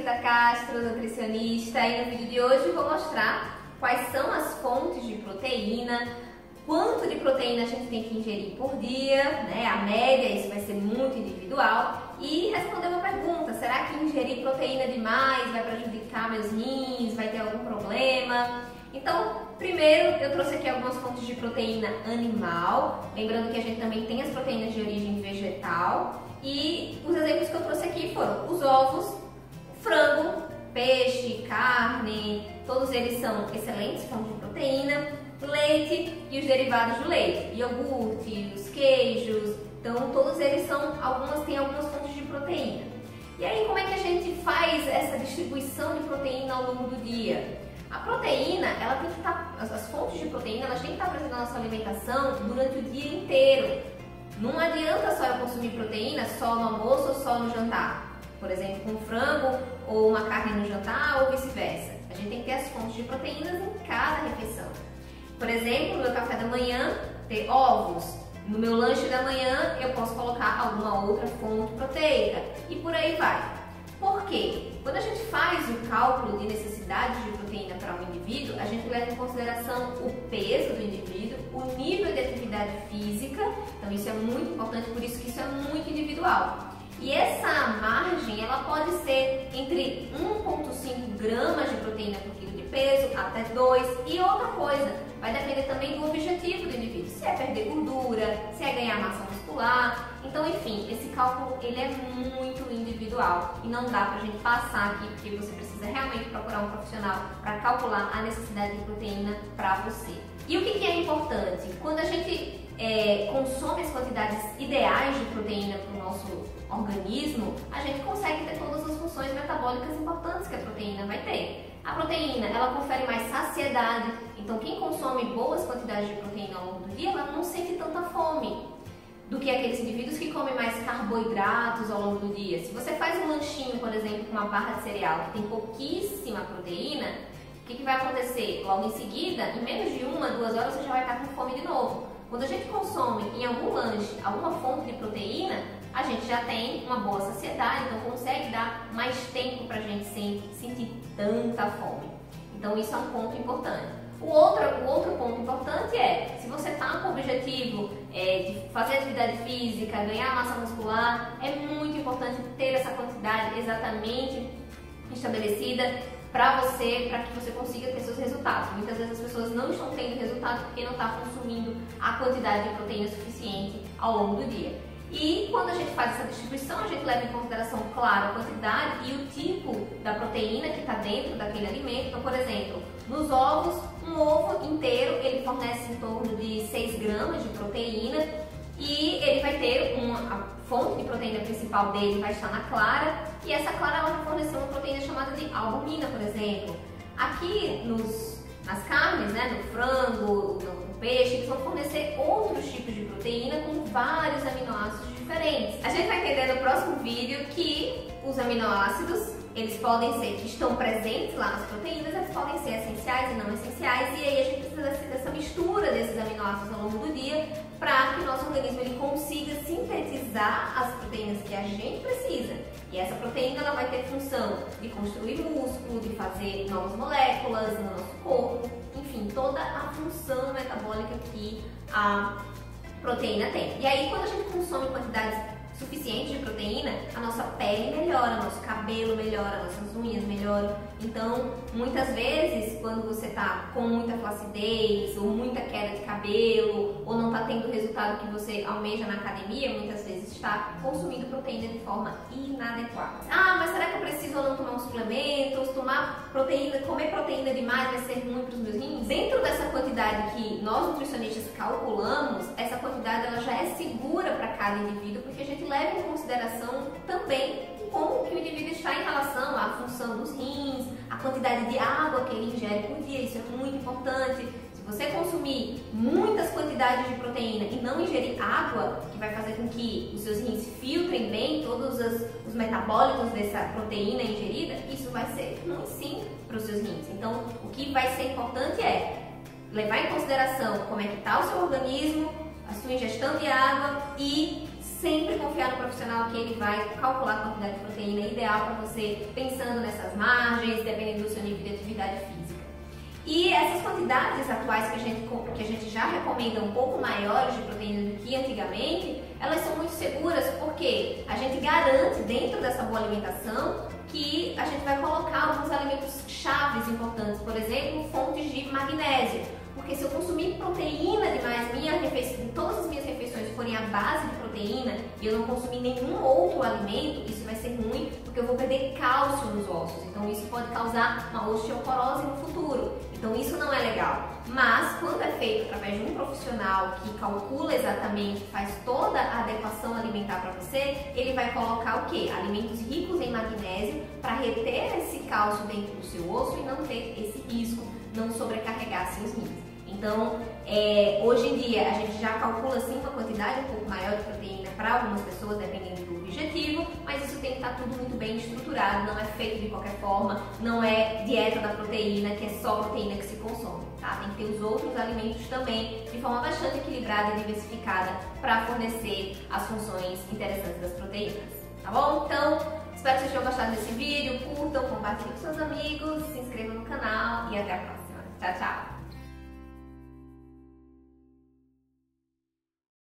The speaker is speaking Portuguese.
Rita Castro, nutricionista, e no vídeo de hoje eu vou mostrar quais são as fontes de proteína, quanto de proteína a gente tem que ingerir por dia, né? A média, isso vai ser muito individual, e responder uma pergunta: será que ingerir proteína demais vai prejudicar meus rins, vai ter algum problema? Então, primeiro eu trouxe aqui algumas fontes de proteína animal, lembrando que a gente também tem as proteínas de origem vegetal, e os exemplos que eu trouxe aqui foram os ovos, frango, peixe, carne, todos eles são excelentes fontes de proteína, leite e os derivados do leite, iogurte, os queijos, então todos eles têm algumas fontes de proteína. E aí, como é que a gente faz essa distribuição de proteína ao longo do dia? A proteína, ela tem que as fontes de proteína, elas têm que estar presentes na nossa alimentação durante o dia inteiro. Não adianta só eu consumir proteína só no almoço ou só no jantar. Por exemplo, com frango ou uma carne no jantar ou vice-versa. A gente tem que ter as fontes de proteínas em cada refeição. Por exemplo, no meu café da manhã, ter ovos. No meu lanche da manhã, eu posso colocar alguma outra fonte proteica. E por aí vai. Por quê? Quando a gente faz o cálculo de necessidade de proteína para um indivíduo, a gente leva em consideração o peso do indivíduo, o nível de atividade física, então isso é muito importante, por isso que isso é muito individual. E essa margem, ela pode ser entre 1,5 gramas de proteína por quilo de peso até 2, e outra coisa, vai depender também do objetivo do indivíduo, se é perder gordura, se é ganhar massa muscular. Então, enfim, esse cálculo ele é muito individual e não dá pra gente passar aqui, porque você precisa realmente procurar um profissional para calcular a necessidade de proteína para você. E o que é importante? Quando a gente consome as quantidades ideais de proteína para o nosso organismo, a gente consegue ter todas as funções metabólicas importantes que a proteína vai ter. A proteína, ela confere mais saciedade, então quem consome boas quantidades de proteína ao longo do dia, ela não sente tanta fome do que aqueles indivíduos que comem mais carboidratos ao longo do dia. Se você faz um lanchinho, por exemplo, com uma barra de cereal que tem pouquíssima proteína, o que vai acontecer? Logo em seguida, em menos de 1-2 horas, você já vai estar com fome de novo. Quando a gente consome em algum lanche alguma fonte de proteína, a gente já tem uma boa saciedade, então consegue dar mais tempo para a gente sem sentir tanta fome. Então isso é um ponto importante. O outro ponto importante é, se você está com o objetivo de fazer atividade física, ganhar massa muscular, é muito importante ter essa quantidade exatamente estabelecida para que você consiga ter seus resultados. Muitas vezes as pessoas não estão tendo resultado porque não estão consumindo a quantidade de proteína suficiente ao longo do dia. E quando a gente faz essa distribuição, a gente leva em consideração, claro, a quantidade e o tipo da proteína que está dentro daquele alimento. Então, por exemplo, nos ovos, um ovo inteiro, ele fornece em torno de 6 gramas de proteína e ele vai ter a fonte de proteína principal dele vai estar na clara, e essa clara ela vai fornecer uma proteína chamada de albumina, por exemplo. Aqui nas carnes, né, no frango, no peixe, eles vão fornecer outros tipos de proteína com vários aminoácidos diferentes. A gente vai entender no próximo vídeo que os aminoácidos, eles podem ser que estão presentes lá nas proteínas, eles podem ser essenciais e não essenciais, e aí a gente precisa dessa mistura desses aminoácidos ao longo do dia para que o nosso organismo ele consiga sintetizar as proteínas que a gente precisa. E essa proteína ela vai ter função de construir músculo, de fazer novas moléculas no nosso corpo, enfim, toda a função metabólica que a proteína tem. E aí, quando a gente consome quantidades suficientes de proteína, a nossa pele melhora, nosso cabelo melhora, nossas unhas melhoram. Então, muitas vezes, quando você está com muita flacidez ou muita queda de cabelo ou não está tendo o resultado que você almeja na academia, muitas vezes está consumindo proteína de forma inadequada. Ah, mas será que eu preciso ou não tomar um suplemento? Ou tomar proteína, comer proteína demais vai ser ruim para os meus rins? Dentro dessa quantidade que nós nutricionistas calculamos, essa quantidade ela já é segura para cada indivíduo, porque a gente leva em consideração também como que o indivíduo está em relação à função dos rins, a quantidade de água que ele ingere por dia, isso é muito importante. Se você consumir muitas quantidades de proteína e não ingerir água, que vai fazer com que os seus rins filtrem bem todos os metabólitos dessa proteína ingerida, isso vai ser ruim sim para os seus rins. Então, o que vai ser importante é levar em consideração como é que está o seu organismo, a sua ingestão de água e sempre confiar no profissional que ele vai calcular a quantidade de proteína ideal para você, pensando nessas margens, dependendo do seu nível de atividade física. E essas quantidades atuais que a gente já recomenda um pouco maiores de proteína do que antigamente, elas são muito seguras porque a gente garante dentro dessa boa alimentação que a gente vai colocar alguns alimentos chaves importantes, por exemplo, fontes de magnésio. Porque se eu consumir proteína demais, todas as minhas refeições forem à base de proteína e eu não consumir nenhum outro alimento, isso vai ser ruim porque eu vou perder cálcio nos ossos. Então isso pode causar uma osteoporose no futuro. Então isso não é legal. Mas quando é feito através de um profissional que calcula exatamente, faz toda a adequação alimentar para você, ele vai colocar o quê? Alimentos ricos em magnésio para reter esse cálcio dentro do seu osso e não ter esse risco, não sobrecarregar assim os rins. Então, hoje em dia a gente já calcula sim uma quantidade um pouco maior de proteína para algumas pessoas, dependendo do objetivo, mas isso tem que estar tudo muito bem estruturado, não é feito de qualquer forma, não é dieta da proteína, que é só proteína que se consome, tá? Tem que ter os outros alimentos também de forma bastante equilibrada e diversificada para fornecer as funções interessantes das proteínas, tá bom? Então, espero que vocês tenham gostado desse vídeo, curtam, compartilhem com seus amigos, se inscrevam no canal e até a próxima. Tchau, tchau!